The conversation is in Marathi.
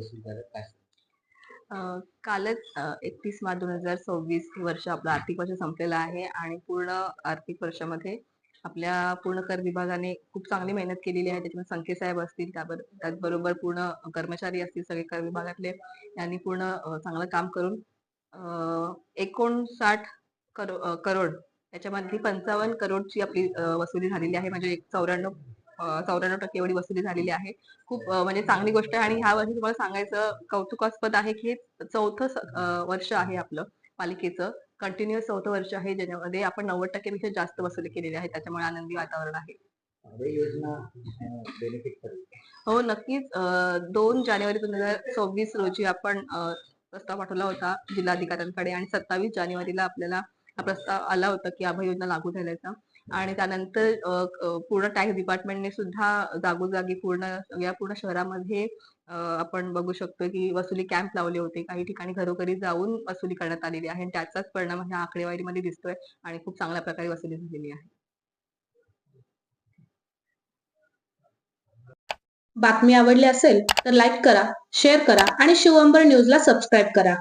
वसूल झालं काय? कालच 31 मार्च 2026 वर्ष आपलं आर्थिक वर्ष संपलेलं आहे आणि पूर्ण आर्थिक वर्षामध्ये आपल्या पूर्ण कर विभागाने खूप चांगली मेहनत केलेली आहे. त्याच्यामध्ये संख्येसाहेब असतील, त्याचबरोबर पूर्ण कर्मचारी असतील, सगळे कर विभागातले यांनी पूर्ण चांगलं काम करून 59 करोड त्याच्यामध्ये 55 करोडची आपली वसुली झालेली आहे. म्हणजे 94% एवढी वसुली झालेली आहे. खूप म्हणजे चांगली गोष्ट आहे आणि ह्या वर्षी तुम्हाला सांगायचं कौतुकास्पद आहे की हे चौथं वर्ष आहे आपलं पालिकेचं. कंटिन्युअस चौथं वर्ष आहे ज्याच्यामध्ये आपण 90% पेक्षा जास्त वसुली केलेली आहे. त्याच्यामुळे आनंदी वातावरण आहे. योजना बेनिफिट हो, नक्कीच. 2 जानेवारी 2026 रोजी आपण प्रस्ताव पाठवला होता जिल्हाधिकाऱ्यांकडे आणि 27 जानेवारीला आपल्याला हा प्रस्ताव आला होता की अभय योजना लागू झाल्याचा आणि त्यानंतर पूर्ण टॅक्स डिपार्टमेंटने सुद्धा जागोजागी सगळ्या पूर्ण शहरामध्ये आपण बघू शकतो की वसुली कॅम्प लावले होते. काही ठिकाणी घरोघरी जाऊन वसुली करण्यात आलेली आहे आणि त्याचाच परिणाम ह्या आकडेवारीमध्ये दिसतोय आणि खूप चांगल्या प्रकारे वसुली झालेली आहे. बातमी आवडली असेल तर लाईक करा, शेअर करा आणि शिवअंबर न्यूजला सबस्क्राईब करा.